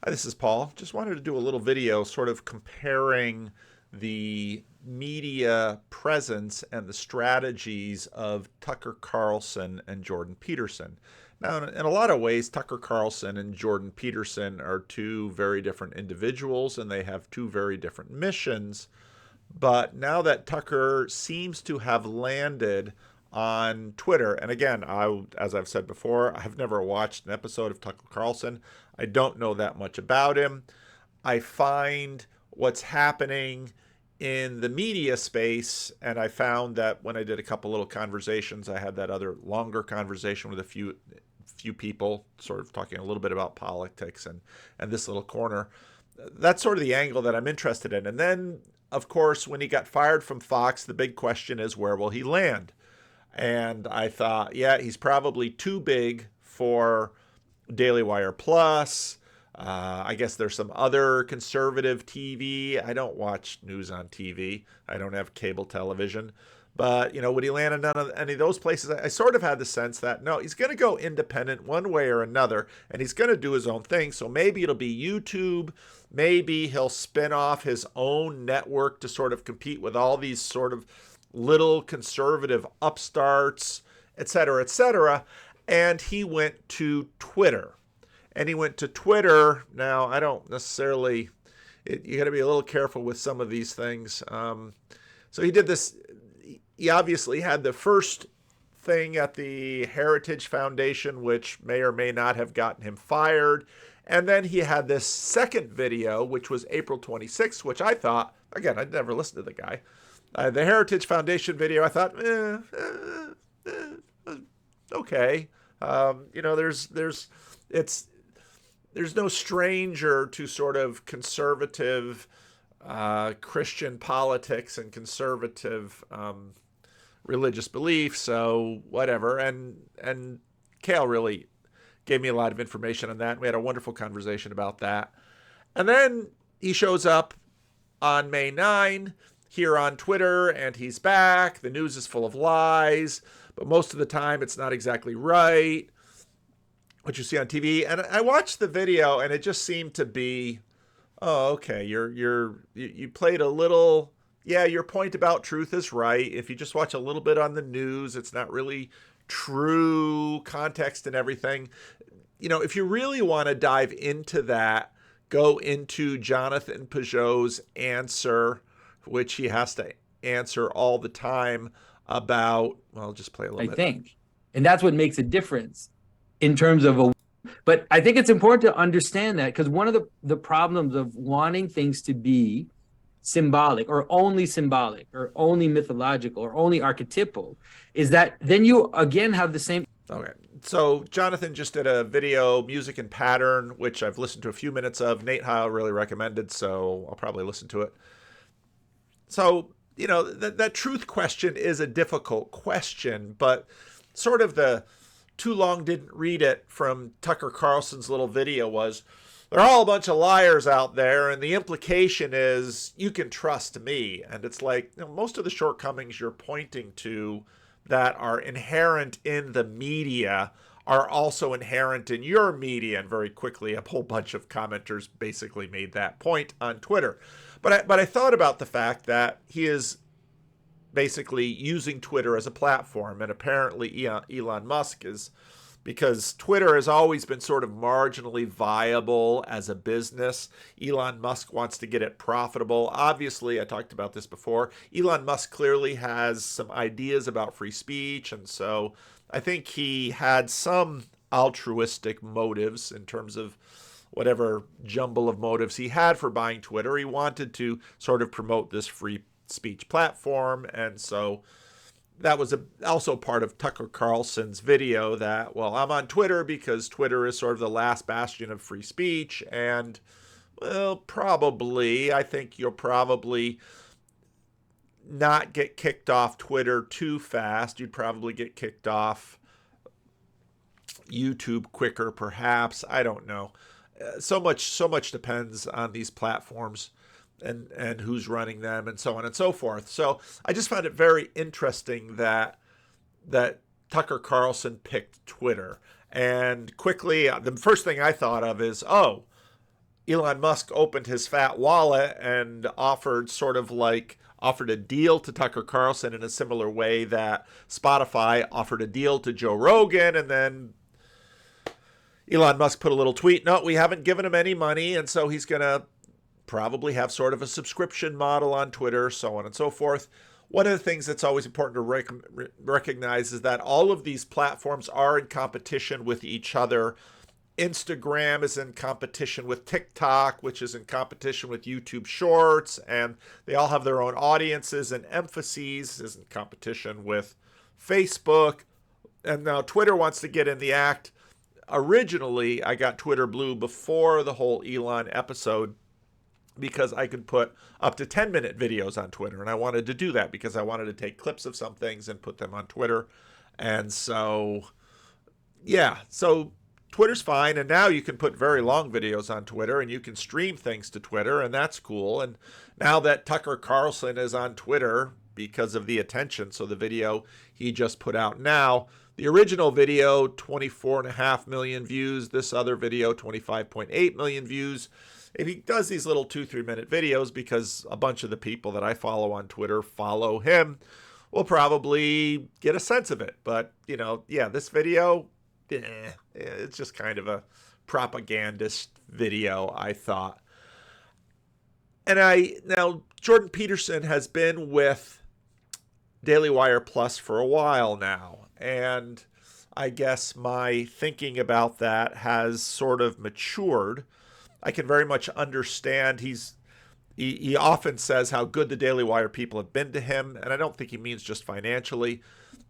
Hi, this is Paul. Just wanted to do a little video sort of comparing the media presence and the strategies of Tucker Carlson and Jordan Peterson. Now, in a lot of ways, Tucker Carlson and Jordan Peterson are two very different individuals and they have two very different missions. But now that Tucker seems to have landed on Twitter, and again, as I've said before, I've never watched an episode of Tucker Carlson. I don't know that much about him. I find what's happening in the media space, and I found that when I did a couple little conversations, I had that other longer conversation with a few people, sort of talking a little bit about politics and this little corner. That's sort of the angle that I'm interested in. And then, of course, when he got fired from Fox, the big question is, where will he land? And I thought, yeah, he's probably too big for DailyWire Plus. I guess there's some other conservative TV. I don't watch news on TV. I don't have cable television. But, would he land in any of those places? I sort of had the sense that, no, he's going to go independent one way or another, and he's going to do his own thing. So maybe it'll be YouTube. Maybe he'll spin off his own network to sort of compete with all these sort of little conservative upstarts, et cetera, et cetera. And he went to Twitter. Now, I don't necessarily, you got to be a little careful with some of these things. So he did this. He obviously had the first thing at the Heritage Foundation, which may or may not have gotten him fired. And then he had this second video, which was April 26th, which I thought, again, I'd never listened to the guy. The Heritage Foundation video, I thought, okay. There's no stranger to sort of conservative Christian politics and conservative religious beliefs, so whatever. And Kale really gave me a lot of information on that. We had a wonderful conversation about that. And then he shows up on May 9 here on Twitter, and he's back. The news is full of lies, but most of the time it's not exactly right, what you see on TV. And I watched the video, and it just seemed to be, oh, okay, you played a little, yeah, your point about truth is right. If you just watch a little bit on the news, it's not really true context and everything. If you really want to dive into that, go into Jonathan Peugeot's answer, which he has to answer all the time about, well, just play a little bit. I think. And that's what makes a difference in terms of but I think it's important to understand that, because one of the problems of wanting things to be symbolic or only mythological or only archetypal is that then you again have the same. Okay. So Jonathan just did a video, Music and Pattern, which I've listened to a few minutes of. Nate Heil really recommended, so I'll probably listen to it. So, that truth question is a difficult question, but sort of the too long didn't read it from Tucker Carlson's little video was, they're all a bunch of liars out there, and the implication is you can trust me. And it's like, most of the shortcomings you're pointing to that are inherent in the media are also inherent in your media. And very quickly, a whole bunch of commenters basically made that point on Twitter. But I thought about the fact that he is basically using Twitter as a platform, and apparently Elon Musk is, because Twitter has always been sort of marginally viable as a business. Elon Musk wants to get it profitable. Obviously, I talked about this before, Elon Musk clearly has some ideas about free speech, and so I think he had some altruistic motives in terms of whatever jumble of motives he had for buying Twitter. He wanted to sort of promote this free speech platform, and so that was also part of Tucker Carlson's video that, well, I'm on Twitter because Twitter is sort of the last bastion of free speech, and, well, I think you'll probably not get kicked off Twitter too fast. You'd probably get kicked off YouTube quicker, perhaps. I don't know. So much depends on these platforms and who's running them and so on and so forth. So I just found it very interesting that Tucker Carlson picked Twitter. And quickly, the first thing I thought of is, Elon Musk opened his fat wallet and offered offered a deal to Tucker Carlson in a similar way that Spotify offered a deal to Joe Rogan, and then Elon Musk put a little tweet, no, we haven't given him any money, and so he's going to probably have sort of a subscription model on Twitter, so on and so forth. One of the things that's always important to recognize is that all of these platforms are in competition with each other. Instagram is in competition with TikTok, which is in competition with YouTube Shorts, and they all have their own audiences and emphases, is in competition with Facebook, and now Twitter wants to get in the act. Originally, I got Twitter Blue before the whole Elon episode because I could put up to 10-minute videos on Twitter, and I wanted to do that because I wanted to take clips of some things and put them on Twitter. And so, yeah, so Twitter's fine, and now you can put very long videos on Twitter, and you can stream things to Twitter, and that's cool. And now that Tucker Carlson is on Twitter because of the attention, so the video he just put out now, the original video, 24.5 million views. This other video, 25.8 million views. If he does these little 2-3 minute videos, because a bunch of the people that I follow on Twitter follow him, we'll probably get a sense of it. But, yeah, this video, it's just kind of a propagandist video, I thought. And now Jordan Peterson has been with DailyWire Plus for a while now, and I guess my thinking about that has sort of matured. I can very much understand he often says how good the DailyWire people have been to him, and I don't think he means just financially.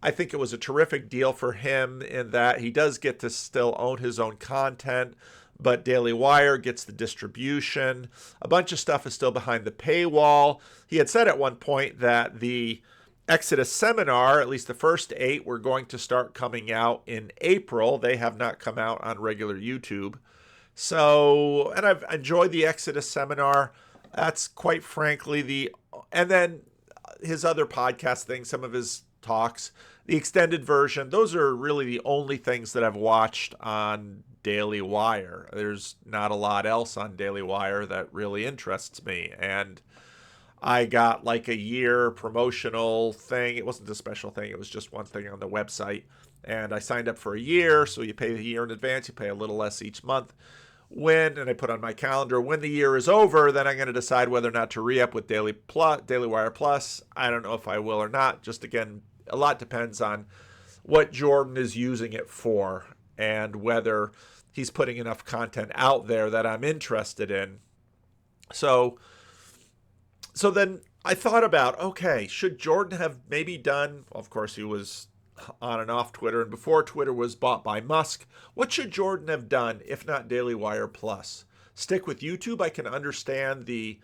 I think it was a terrific deal for him in that he does get to still own his own content, but DailyWire gets the distribution. A bunch of stuff is still behind the paywall. He had said at one point that the Exodus seminar, at least the first 8, were going to start coming out in April. They have not come out on regular YouTube. So, and I've enjoyed the Exodus seminar. That's quite frankly and then his other podcast things, some of his talks, the extended version, those are really the only things that I've watched on DailyWire. There's not a lot else on DailyWire that really interests me. And I got like a year promotional thing. It wasn't a special thing. It was just one thing on the website. And I signed up for a year. So you pay the year in advance. You pay a little less each month. And I put on my calendar, when the year is over, then I'm going to decide whether or not to re-up with DailyWire Plus. I don't know if I will or not. Just again, a lot depends on what Jordan is using it for and whether he's putting enough content out there that I'm interested in. So then I thought about, okay, should Jordan have maybe done, of course he was on and off Twitter, and before Twitter was bought by Musk, what should Jordan have done if not DailyWire Plus? Stick with YouTube? I can understand the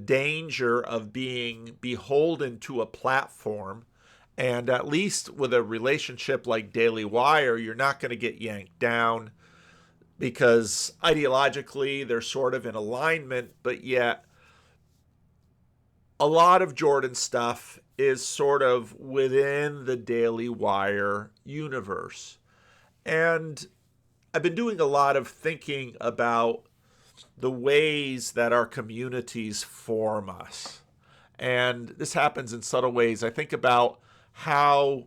danger of being beholden to a platform, and at least with a relationship like DailyWire, you're not going to get yanked down because ideologically they're sort of in alignment, but yet a lot of Jordan's stuff is sort of within the DailyWire universe. And I've been doing a lot of thinking about the ways that our communities form us. And this happens in subtle ways. I think about how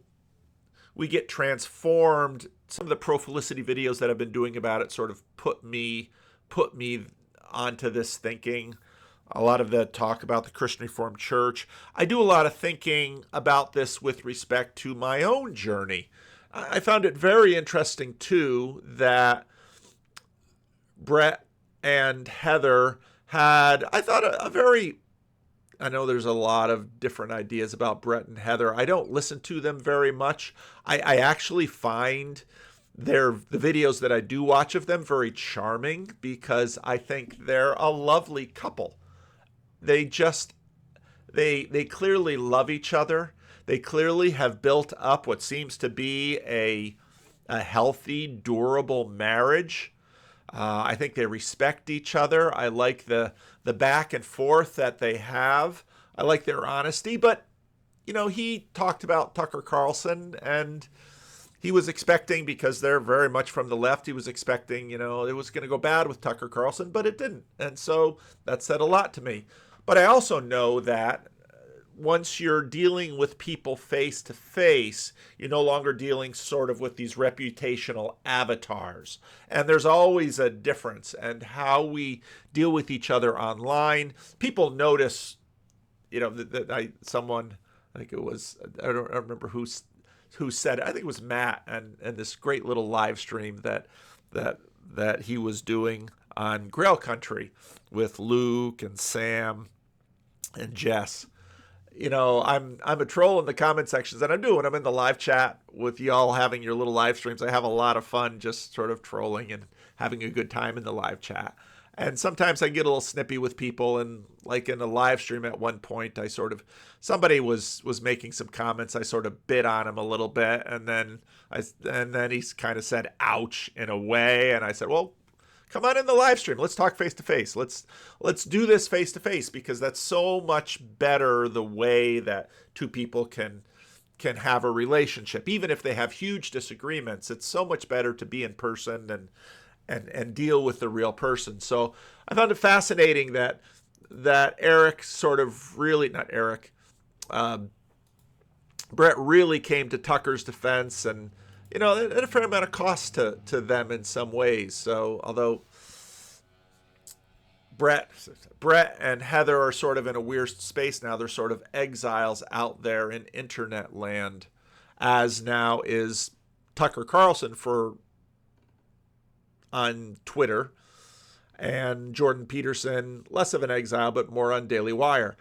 we get transformed. Some of the Profilicity videos that I've been doing about it sort of put me onto this thinking. A lot of the talk about the Christian Reformed Church. I do a lot of thinking about this with respect to my own journey. I found it very interesting, too, that Brett and Heather had, I thought, I know there's a lot of different ideas about Brett and Heather. I don't listen to them very much. I actually find the videos that I do watch of them very charming because I think they're a lovely couple. They clearly love each other. They clearly have built up what seems to be a healthy, durable marriage. I think they respect each other. I like the back and forth that they have. I like their honesty. But, he talked about Tucker Carlson, and he was expecting, because they're very much from the left, he was expecting, it was going to go bad with Tucker Carlson, but it didn't. And so that said a lot to me. But I also know that once you're dealing with people face to face, you're no longer dealing sort of with these reputational avatars. And there's always a difference. And how we deal with each other online, people notice, someone, I think it was, I don't remember who said it. I think it was Matt, and this great little live stream that he was doing on Grail Country with Luke and Sam and Jess. I'm a troll in the comment sections, and when I'm in the live chat with y'all having your little live streams, I have a lot of fun just sort of trolling and having a good time in the live chat. And sometimes I get a little snippy with people, and like in a live stream at one point, somebody was making some comments. I sort of bit on him a little bit, and then he kind of said "ouch" in a way, and I said, "Well, come on in the live stream. Let's talk face to face. Let's do this face to face, because that's so much better the way that two people can have a relationship, even if they have huge disagreements. It's so much better to be in person and deal with the real person." So I found it fascinating that Eric sort of really, not Eric, Brett really came to Tucker's defense, and at a fair amount of cost to them in some ways. So although Brett and Heather are sort of in a weird space now, they're sort of exiles out there in internet land, as now is Tucker Carlson on Twitter, and Jordan Peterson, less of an exile, but more on DailyWire.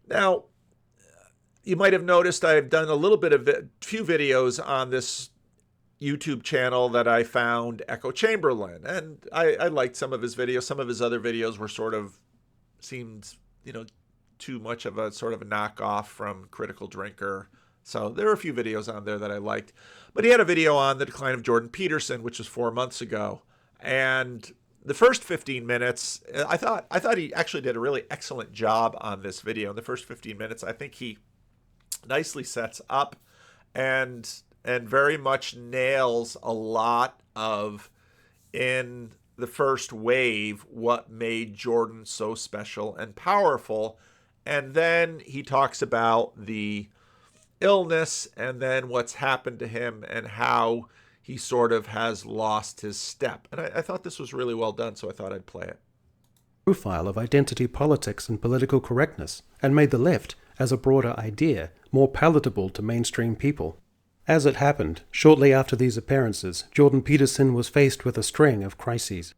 Now, you might have noticed I've done a little bit of few videos on this YouTube channel that I found Echo Chamberlain, and I liked some of his videos. Some of his other videos were seemed too much of a sort of a knockoff from Critical Drinker. So there were a few videos on there that I liked. But he had a video on the decline of Jordan Peterson, which was 4 months ago. And the first 15 minutes, I thought he actually did a really excellent job on this video. In the first 15 minutes, I think he nicely sets up and very much nails a lot of, in the first wave, what made Jordan so special and powerful. And then he talks about the illness and then what's happened to him and how he sort of has lost his step. And I thought this was really well done, so I thought I'd play it. Profile of identity politics and political correctness, and made the left, as a broader idea, more palatable to mainstream people. As it happened, shortly after these appearances, Jordan Peterson was faced with a string of crises.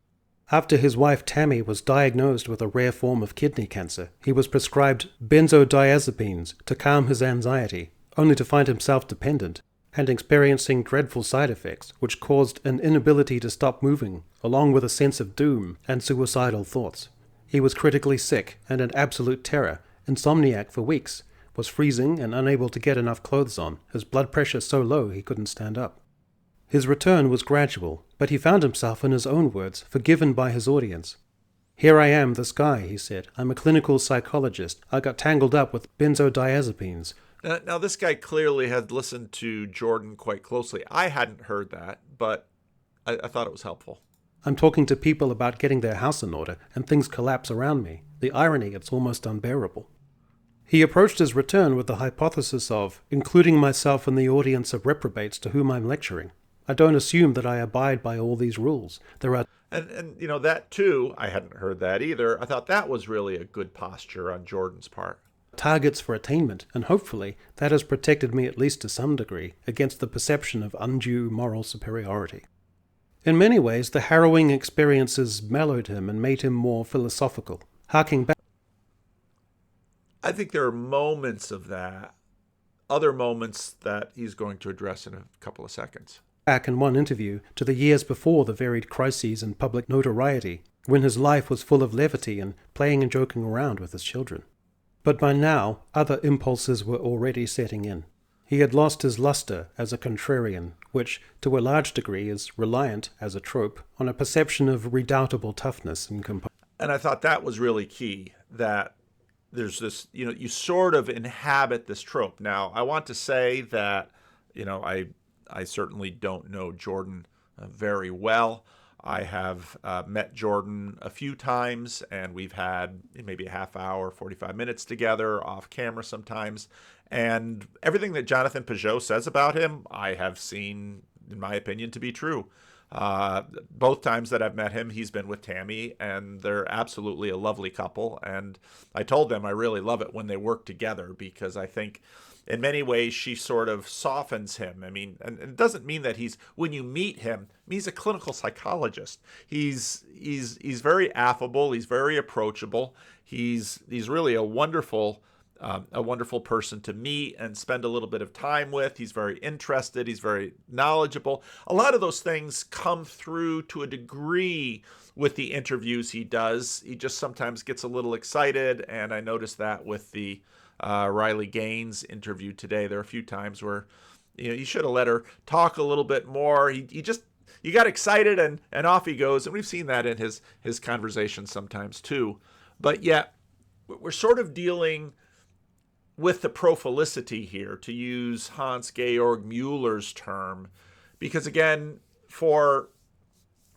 After his wife Tammy was diagnosed with a rare form of kidney cancer, he was prescribed benzodiazepines to calm his anxiety, only to find himself dependent and experiencing dreadful side effects, which caused an inability to stop moving, along with a sense of doom and suicidal thoughts. He was critically sick and in absolute terror, insomniac for weeks, was freezing and unable to get enough clothes on, his blood pressure so low he couldn't stand up. His return was gradual, but he found himself, in his own words, forgiven by his audience. "Here I am, this guy," he said. "I'm a clinical psychologist. I got tangled up with benzodiazepines." Now, this guy clearly had listened to Jordan quite closely. I hadn't heard that, but I thought it was helpful. "I'm talking to people about getting their house in order, and things collapse around me. The irony, it's almost unbearable." He approached his return with the hypothesis of including myself in the audience of reprobates to whom I'm lecturing. I don't assume that I abide by all these rules. There are... And that too, I hadn't heard that either. I thought that was really a good posture on Jordan's part. Targets for attainment, and hopefully that has protected me at least to some degree against the perception of undue moral superiority. In many ways, the harrowing experiences mellowed him and made him more philosophical, harking back. I think there are moments of that, other moments that he's going to address in a couple of seconds. Back in one interview to the years before the varied crises and public notoriety, when his life was full of levity and playing and joking around with his children. But by now, other impulses were already setting in. He had lost his luster as a contrarian, which, to a large degree, is reliant, as a trope, on a perception of redoubtable toughness and composure. And I thought that was really key, that there's this, you sort of inhabit this trope. Now, I want to say that, I certainly don't know Jordan very well. I have met Jordan a few times, and we've had maybe a half hour, 45 minutes together off camera sometimes. And everything that Jonathan Pageau says about him, I have seen, in my opinion, to be true. Both times that I've met him, he's been with Tammy, and they're absolutely a lovely couple. And I told them I really love it when they work together, because I think in many ways she sort of softens him. I mean, and it doesn't mean that when you meet him, he's a clinical psychologist. He's very affable. He's very approachable. He's really a wonderful person to meet and spend a little bit of time with. He's very interested. He's very knowledgeable. A lot of those things come through to a degree with the interviews he does. He just sometimes gets a little excited, and I noticed that with the Riley Gaines interview today. There are a few times where you should have let her talk a little bit more. He got excited and off he goes, and we've seen that in his conversations sometimes too. But yet we're sort of dealing with the profilicity here, to use Hans-Georg Mueller's term, because again, for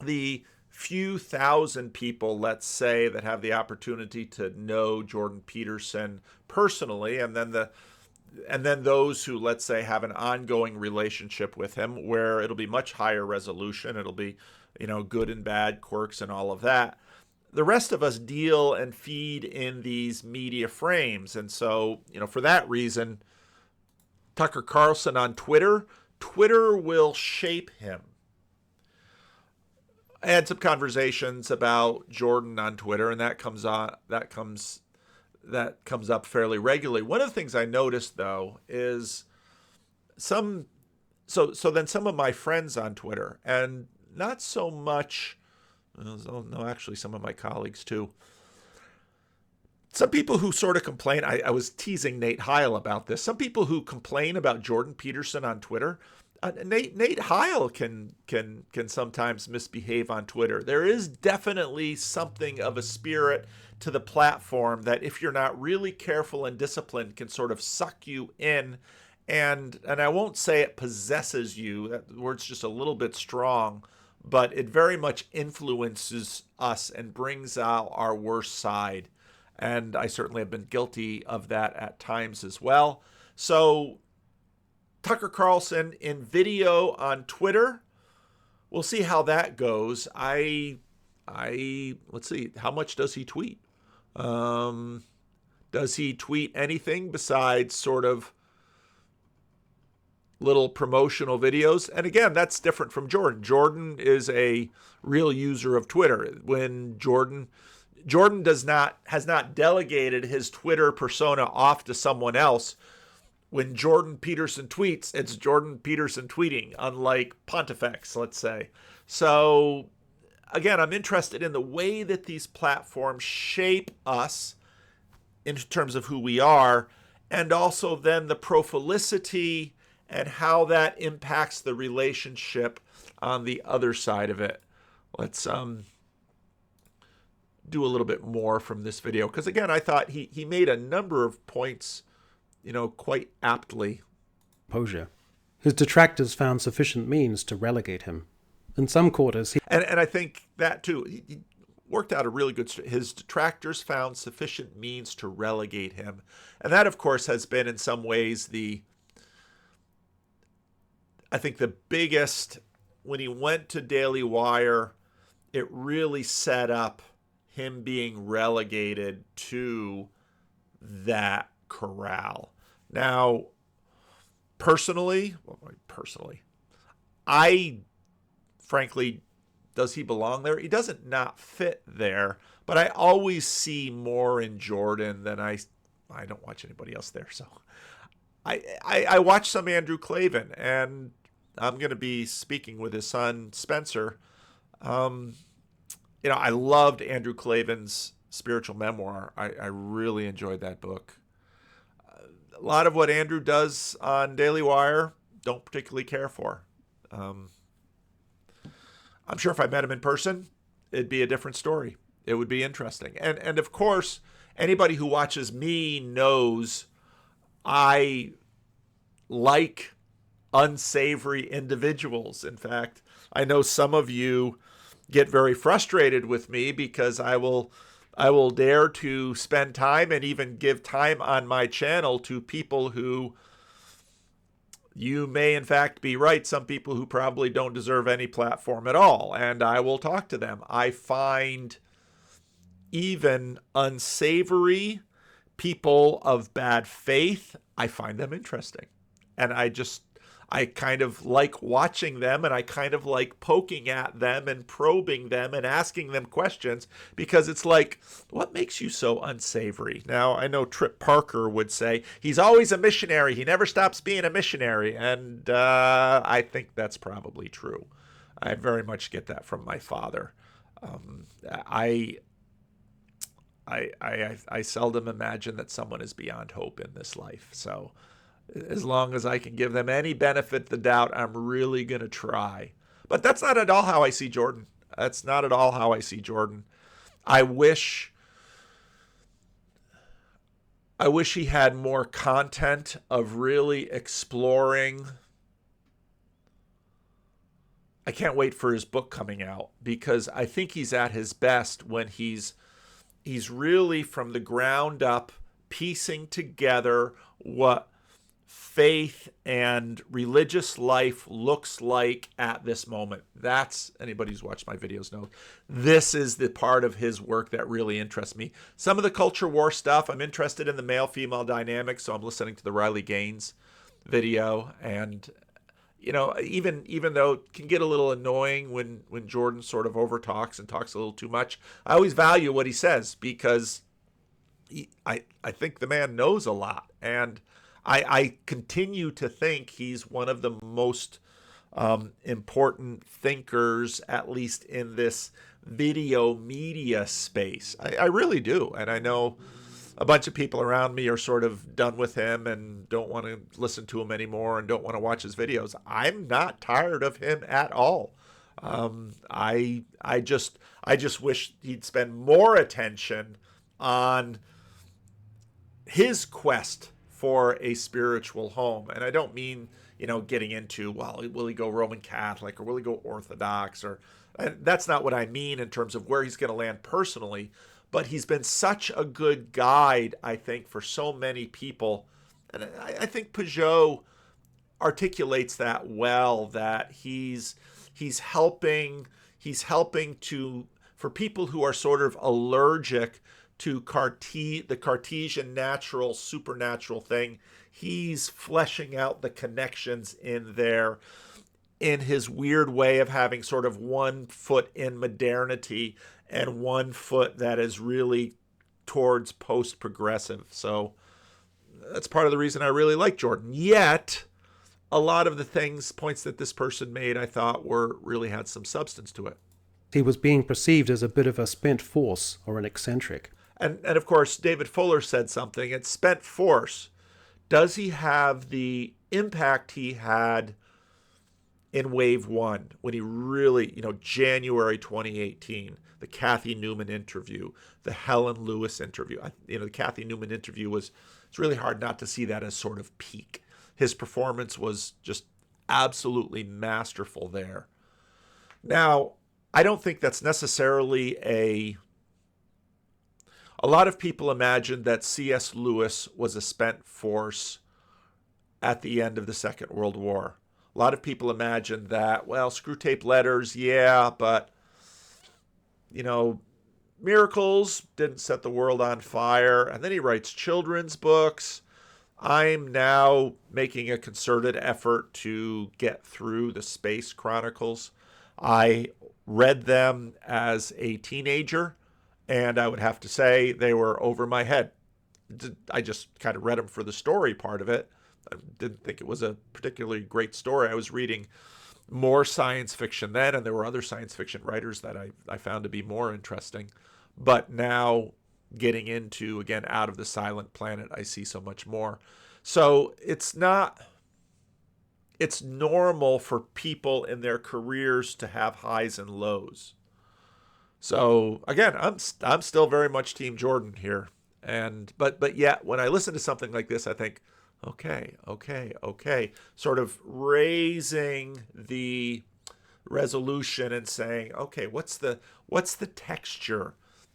the few thousand people, let's say, that have the opportunity to know Jordan Peterson personally, and then those who, let's say, have an ongoing relationship with him, where it'll be much higher resolution, it'll be, good and bad, quirks and all of that. The rest of us deal and feed in these media frames. And so, for that reason, Tucker Carlson on Twitter will shape him. I had some conversations about Jordan on Twitter, and that comes up fairly regularly. One of the things I noticed, though, is then some of my friends on Twitter, and not so much. No, actually, some of my colleagues too. Some people who sort of complain, I was teasing Nate Heil about this. Some people who complain about Jordan Peterson on Twitter, Nate Heil can sometimes misbehave on Twitter. There is definitely something of a spirit to the platform that, if you're not really careful and disciplined, can sort of suck you in. And I won't say it possesses you. That word's just a little bit strong. But it very much influences us and brings out our worst side. And I certainly have been guilty of that at times as well. So Tucker Carlson in video on Twitter, we'll see how that goes. Let's see, how much does he tweet? Does he tweet anything besides sort of little promotional videos? And again, that's different from Jordan. Jordan is a real user of Twitter. When Jordan has not delegated his Twitter persona off to someone else. When Jordan Peterson tweets, it's Jordan Peterson tweeting, unlike Pontifex, let's say. So again, I'm interested in the way that these platforms shape us in terms of who we are, and also then the profilicity and how that impacts the relationship on the other side of it. Let's do a little bit more from this video, because again, I thought he made a number of points, quite aptly. Posure. His detractors found sufficient means to relegate him. In some quarters, and I think that too, he worked out a really good. His detractors found sufficient means to relegate him, and that, of course, has been in some ways I think the biggest, when he went to DailyWire, it really set up him being relegated to that corral. Now, personally, I frankly, does he belong there? He doesn't not fit there, but I always see more in Jordan than I don't watch anybody else there. So I watch some Andrew Klavan, and I'm going to be speaking with his son, Spencer. I loved Andrew Klavan's spiritual memoir. I really enjoyed that book. A lot of what Andrew does on DailyWire, don't particularly care for. I'm sure if I met him in person, it'd be a different story. It would be interesting. And of course, anybody who watches me knows I like unsavory individuals. In fact, I know some of you get very frustrated with me because I will dare to spend time and even give time on my channel to people who, you may in fact be right, some people who probably don't deserve any platform at all, and I will talk to them. I find even unsavory people of bad faith, I find them interesting. And I kind of like watching them, and I kind of like poking at them and probing them and asking them questions, because it's like, what makes you so unsavory? Now, I know Trip Parker would say he's always a missionary. He never stops being a missionary. And I think that's probably true. I very much get that from my father. I seldom imagine that someone is beyond hope in this life. So as long as I can give them any benefit of the doubt, I'm really going to try. But that's not at all how I see Jordan. That's not at all how I see Jordan. I wish he had more content of really exploring. I can't wait for his book coming out, because I think he's at his best when he's really from the ground up piecing together what faith and religious life looks like at this moment. That's, anybody who's watched my videos knows, this is the part of his work that really interests me. Some of the culture war stuff, I'm interested in the male-female dynamic, so I'm listening to the Riley Gaines video. And, you know, even though it can get a little annoying when Jordan sort of overtalks and talks a little too much, I always value what he says, because I think the man knows a lot. And I continue to think he's one of the most important thinkers, at least in this video media space. I really do. And I know a bunch of people around me are sort of done with him and don't want to listen to him anymore and don't want to watch his videos. I'm not tired of him at all. I just wish he'd spend more attention on his quest for a spiritual home. And I don't mean, you know, getting into, well, will he go Roman Catholic or will he go Orthodox? Or that's not what I mean in terms of where he's going to land personally. But he's been such a good guide, I think, for so many people. And I think Peugeot articulates that well, that he's helping to, for people who are sort of allergic to the Cartesian natural, supernatural thing, he's fleshing out the connections in there in his weird way of having sort of one foot in modernity and one foot that is really towards post-progressive. So that's part of the reason I really like Jordan. Yet, a lot of the points that this person made, I thought really had some substance to it. He was being perceived as a bit of a spent force or an eccentric. And of course, David Fuller said something. It's spent force. Does he have the impact he had in Wave 1 when he really, January 2018, the Kathy Newman interview, the Helen Lewis interview. The Kathy Newman interview it's really hard not to see that as sort of peak. His performance was just absolutely masterful there. Now, I don't think that's necessarily a lot of people imagine that C.S. Lewis was a spent force at the end of the Second World War. A lot of people imagine that, well, Screwtape Letters, yeah, but, miracles didn't set the world on fire. And then he writes children's books. I'm now making a concerted effort to get through the Space Chronicles. I read them as a teenager, and I would have to say they were over my head. I just kind of read them for the story part of it. I didn't think it was a particularly great story. I was reading more science fiction then, and there were other science fiction writers that I found to be more interesting. But now getting into, again, Out of the Silent Planet, I see so much more. So it's normal for people in their careers to have highs and lows. So again, I'm still very much Team Jordan here. But yet when I listen to something like this, I think, Okay. Sort of raising the resolution and saying, okay, what's the texture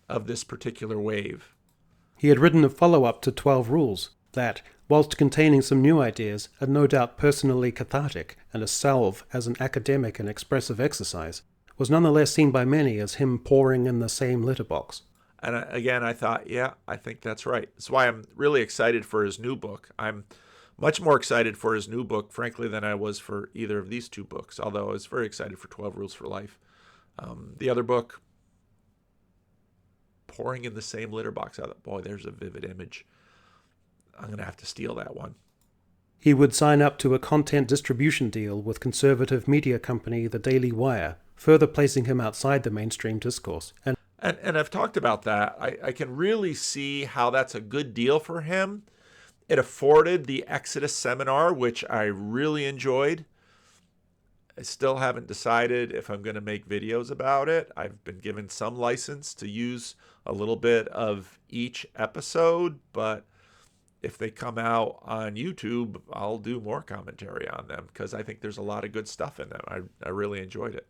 of this particular wave? He had written a follow-up to 12 Rules that, whilst containing some new ideas, are no doubt personally cathartic and a salve as an academic and expressive exercise, was nonetheless seen by many as him pouring in the same litter box. And again, I thought, yeah, I think that's right. That's why I'm really excited for his new book. I'm much more excited for his new book, frankly, than I was for either of these two books, although I was very excited for 12 Rules for Life. The other book, pouring in the same litter box. I thought, boy, there's a vivid image. I'm going to have to steal that one. He would sign up to a content distribution deal with conservative media company the DailyWire, further placing him outside the mainstream discourse. And I've talked about that. I can really see how that's a good deal for him. It afforded the Exodus seminar, which I really enjoyed. I still haven't decided if I'm going to make videos about it. I've been given some license to use a little bit of each episode, but if they come out on YouTube, I'll do more commentary on them because I think there's a lot of good stuff in them. I really enjoyed it.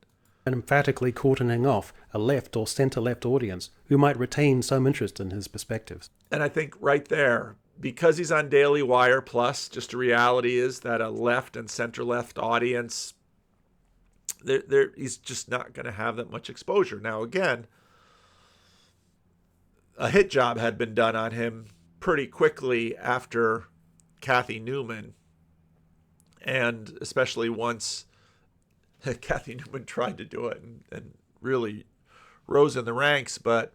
And emphatically cordoning off a left or center-left audience who might retain some interest in his perspectives. And I think right there, because he's on Daily Wire Plus, just a reality is that a left and center-left audience, he's just not going to have that much exposure. Now, again, a hit job had been done on him pretty quickly after Kathy Newman, and especially once Kathy Newman tried to do it and really rose in the ranks. But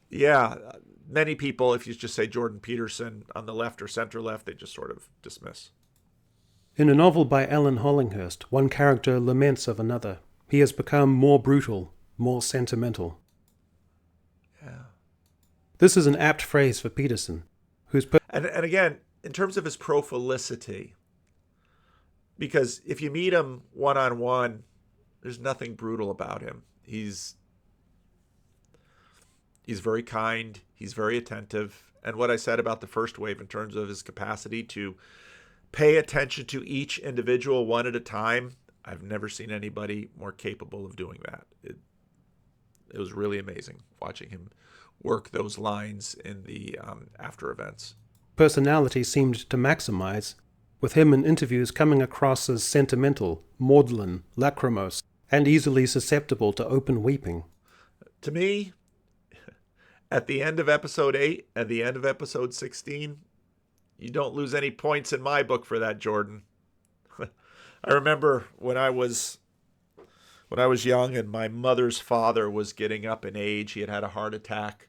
yeah, many people, if you just say Jordan Peterson on the left or center left, they just sort of dismiss. In a novel by Alan Hollinghurst, one character laments of another. He has become more brutal, more sentimental. Yeah. This is an apt phrase for Peterson, whose and again, in terms of his profilicity, because if you meet him one-on-one, there's nothing brutal about him. He's very kind. He's very attentive. And what I said about the first wave in terms of his capacity to pay attention to each individual one at a time, I've never seen anybody more capable of doing that. It was really amazing watching him work those lines in the after events. personality seemed to maximize, with him in interviews coming across as sentimental, maudlin, lachrymose, and easily susceptible to open weeping. To me, at the end of episode 8 and the end of episode 16, you don't lose any points in my book for that, Jordan. I remember when I was young and my mother's father was getting up in age. He had a heart attack.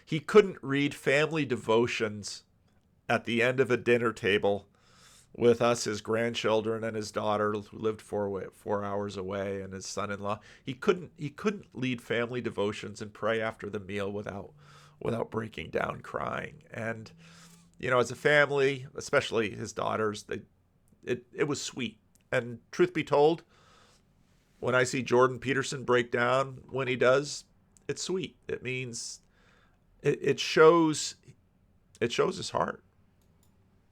He couldn't read family devotions at the end of a dinner table with us, his grandchildren, and his daughter who lived 4 hours away, and his son-in-law. He couldn't lead family devotions and pray after the meal without breaking down crying. And as a family, especially his daughters, it was sweet. And truth be told, when I see Jordan Peterson break down when he does, it's sweet. It means it shows his heart.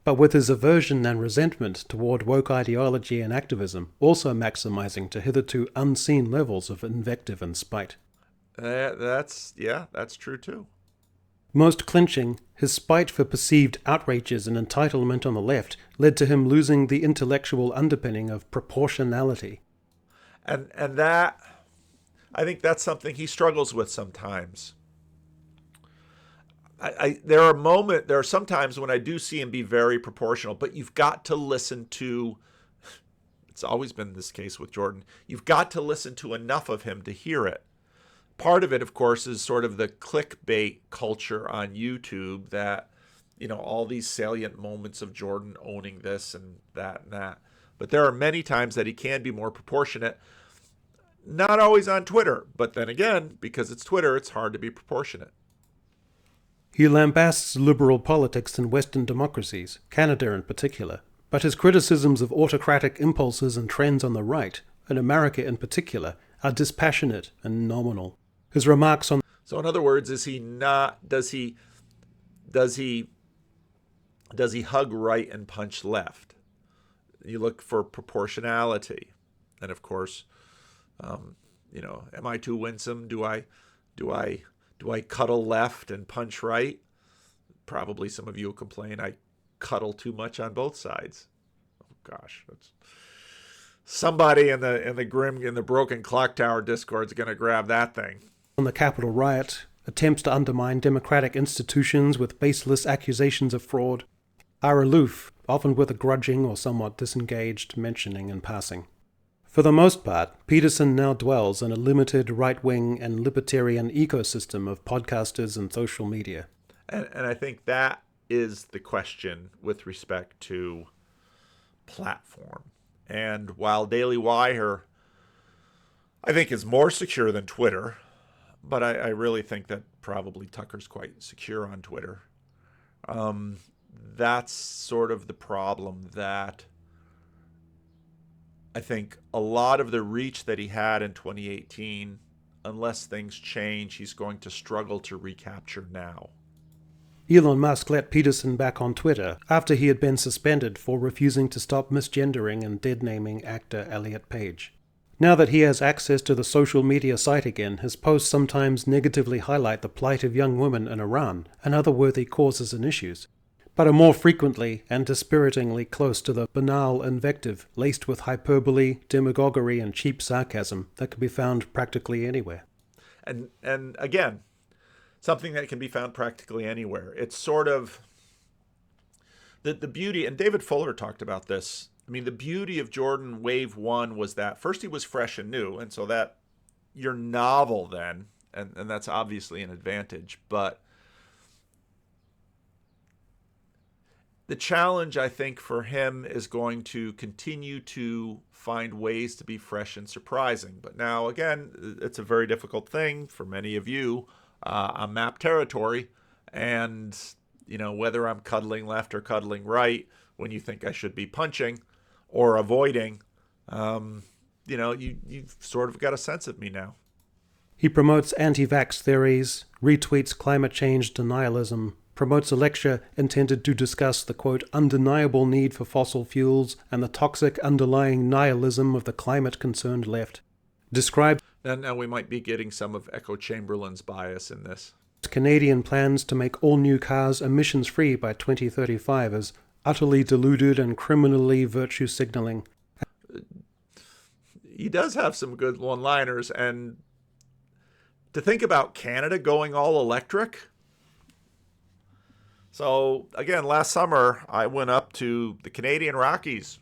But with his aversion and resentment toward woke ideology and activism also maximizing to hitherto unseen levels of invective and spite. That's true too. Most clinching, his spite for perceived outrages and entitlement on the left led to him losing the intellectual underpinning of proportionality. And that, I think that's something he struggles with sometimes. There are some times when I do see him be very proportional, but you've got to listen to, it's always been this case with Jordan, you've got to listen to enough of him to hear it. Part of it, of course, is sort of the clickbait culture on YouTube that, all these salient moments of Jordan owning this and that. But there are many times that he can be more proportionate. Not always on Twitter, but then again, because it's Twitter, it's hard to be proportionate. He lambasts liberal politics in Western democracies, Canada in particular, but his criticisms of autocratic impulses and trends on the right, and America in particular, are dispassionate and nominal. His remarks on... So in other words, does he Does he hug right and punch left? You look for proportionality. And of course, am I too winsome? Do I cuddle left and punch right? Probably some of you will complain I cuddle too much on both sides. Oh gosh, that's somebody in the Broken Clock Tower Discord is going to grab that thing. On the Capitol riot, attempts to undermine democratic institutions with baseless accusations of fraud, are aloof, often with a grudging or somewhat disengaged mentioning in passing. For the most part, Peterson now dwells in a limited right-wing and libertarian ecosystem of podcasters and social media. And I think that is the question with respect to platform. And while DailyWire, I think, is more secure than Twitter, but I really think that probably Tucker's quite secure on Twitter. That's sort of the problem, that I think a lot of the reach that he had in 2018, unless things change, he's going to struggle to recapture now. Elon Musk let Peterson back on Twitter after he had been suspended for refusing to stop misgendering and dead-naming actor Elliot Page. Now that he has access to the social media site again, his posts sometimes negatively highlight the plight of young women in Iran and other worthy causes and issues, but are more frequently and dispiritingly close to the banal invective laced with hyperbole, demagoguery, and cheap sarcasm that can be found practically anywhere. And again, something that can be found practically anywhere. It's sort of the beauty, and David Fuller talked about this. I mean, the beauty of Jordan Wave 1 was that first he was fresh and new, and so that you're novel then, and that's obviously an advantage. But the challenge, I think, for him is going to continue to find ways to be fresh and surprising. But now, again, it's a very difficult thing for many of you on map territory, and whether I'm cuddling left or cuddling right when you think I should be punching or avoiding, you've sort of got a sense of me now. He promotes anti-vax theories, retweets climate change denialism, promotes a lecture intended to discuss the, quote, undeniable need for fossil fuels and the toxic underlying nihilism of the climate-concerned left. Describes Now we might be getting some of Echo Chamberlain's bias in this. Canadian plans to make all new cars emissions-free by 2035 as utterly deluded and criminally virtue signaling. He does have some good one-liners, and to think about Canada going all electric. So again, last summer I went up to the Canadian Rockies.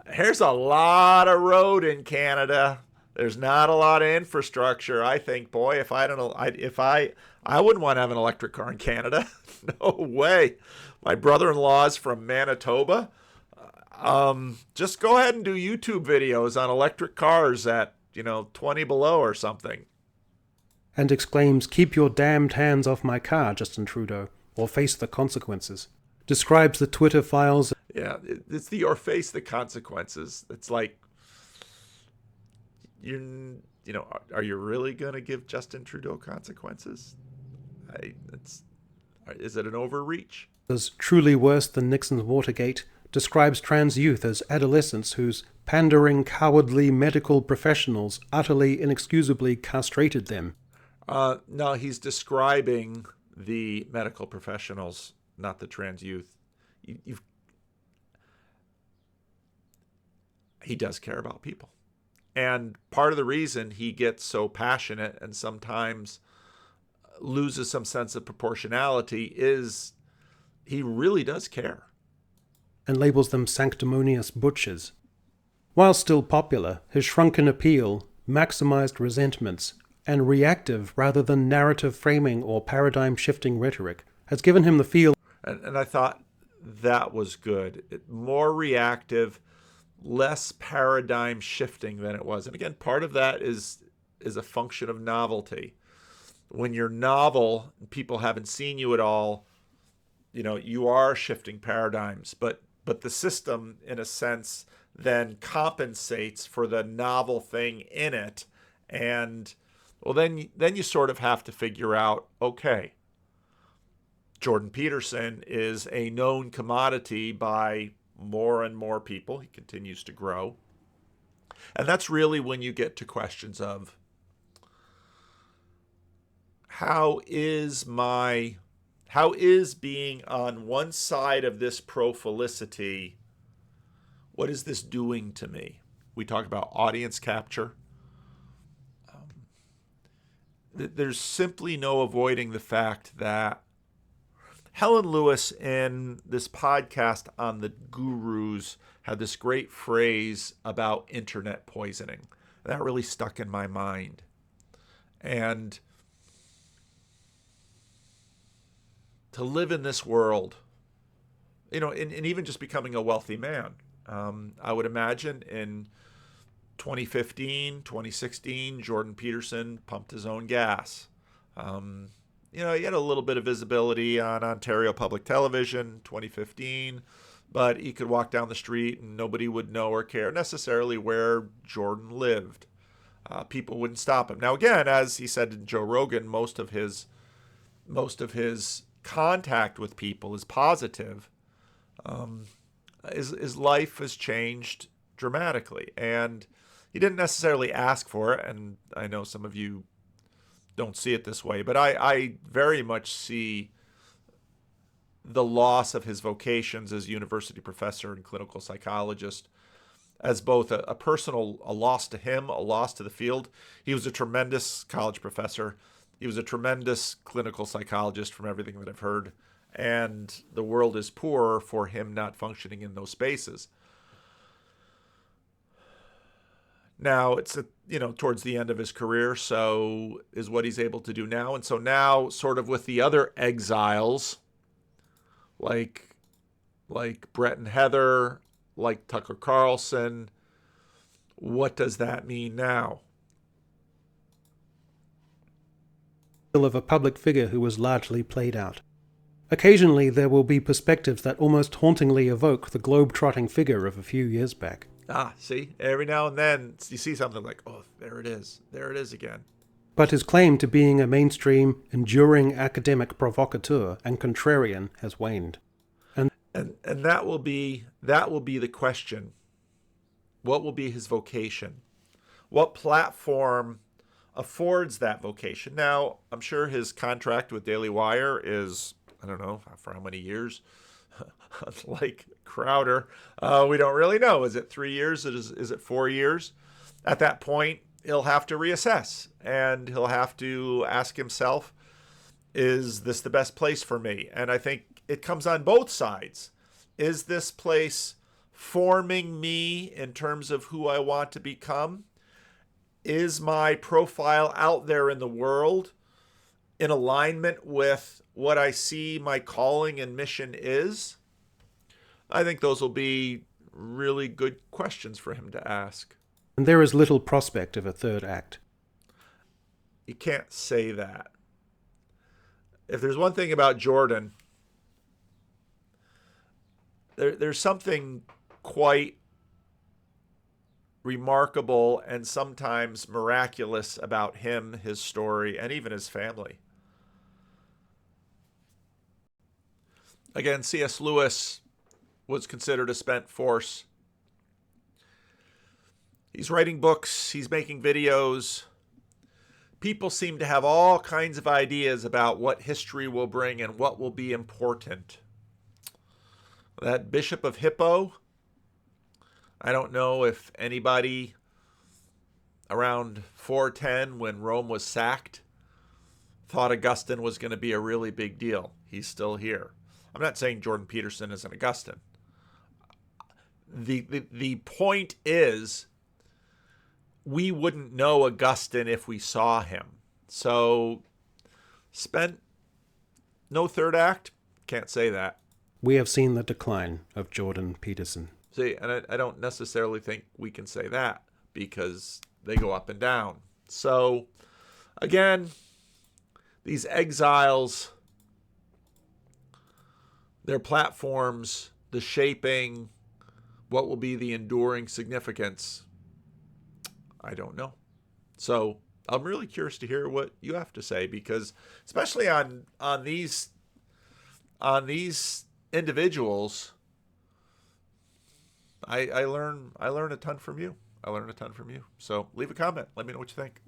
There's a lot of road in Canada. There's not a lot of infrastructure. I think, boy, I wouldn't want to have an electric car in Canada. No way. My brother-in-law's from Manitoba. Just go ahead and do YouTube videos on electric cars at 20 below or something. And exclaims, "Keep your damned hands off my car, Justin Trudeau, or face the consequences." Describes the Twitter files. Yeah, it's the or face the consequences. It's like, are you really going to give Justin Trudeau consequences? Is it an overreach? As truly worse than Nixon's Watergate, describes trans youth as adolescents whose pandering, cowardly medical professionals utterly inexcusably castrated them. No, he's describing the medical professionals, not the trans youth. He does care about people. And part of the reason he gets so passionate and sometimes loses some sense of proportionality is he really does care. And labels them sanctimonious butchers. While still popular, his shrunken appeal, maximized resentments, and reactive rather than narrative framing or paradigm-shifting rhetoric has given him the feel. And I thought that was good. More reactive, less paradigm shifting than it was. And again, part of that is a function of novelty. When you're novel, people haven't seen you at all, you are shifting paradigms, but the system, in a sense, then compensates for the novel thing in it. And well, then you sort of have to figure out, okay, Jordan Peterson is a known commodity by more and more people. He continues to grow. And that's really when you get to questions of how is being on one side of this Profilicity, what is this doing to me? We talk about audience capture. There's simply no avoiding the fact that Helen Lewis in this podcast on the gurus had this great phrase about internet poisoning. That really stuck in my mind. And to live in this world, and even just becoming a wealthy man, I would imagine in 2015, 2016, Jordan Peterson pumped his own gas. He had a little bit of visibility on Ontario Public Television, 2015, but he could walk down the street and nobody would know or care necessarily where Jordan lived. People wouldn't stop him. Now, again, as he said to Joe Rogan, most of his contact with people is positive. His life has changed dramatically, and he didn't necessarily ask for it. And I know some of you don't see it this way, but I very much see the loss of his vocations as university professor and clinical psychologist as both a loss to him, a loss to the field. He was a tremendous college professor. He was a tremendous clinical psychologist from everything that I've heard. And the world is poor for him not functioning in those spaces. Now it's towards the end of his career, so is what he's able to do now. And so now, sort of with the other exiles, like Brett and Heather, like Tucker Carlson, what does that mean now? Of a public figure who was largely played out. Occasionally there will be perspectives that almost hauntingly evoke the globe-trotting figure of a few years back. See, every now and then you see something like, oh, there it is again. But his claim to being a mainstream, enduring academic provocateur and contrarian has waned. And that will be the question. What will be his vocation? What platform affords that vocation? Now, I'm sure his contract with DailyWire is, I don't know for how many years. Like Crowder, we don't really know. Is it 3 years? Is it 4 years? At that point, he'll have to reassess, and he'll have to ask himself, is this the best place for me? And I think it comes on both sides. Is this place forming me in terms of who I want to become? Is my profile out there in the world in alignment with what I see my calling and mission is? I think those will be really good questions for him to ask. And there is little prospect of a third act. You can't say that. If there's one thing about Jordan, there's something quite remarkable and sometimes miraculous about him, his story, and even his family. Again, C.S. Lewis was considered a spent force. He's writing books, he's making videos. People seem to have all kinds of ideas about what history will bring and what will be important. That Bishop of Hippo, I don't know if anybody around 410 when Rome was sacked thought Augustine was going to be a really big deal. He's still here. I'm not saying Jordan Peterson is an Augustine. The point is, we wouldn't know Augustine if we saw him. So, spent no third act? Can't say that. We have seen the decline of Jordan Peterson. See, and I don't necessarily think we can say that because they go up and down. So, again, these exiles, their platforms, the shaping, what will be the enduring significance, I don't know. So I'm really curious to hear what you have to say, because especially on these on these individuals, I learn a ton from you. I learn a ton from you. So leave a comment. Let me know what you think.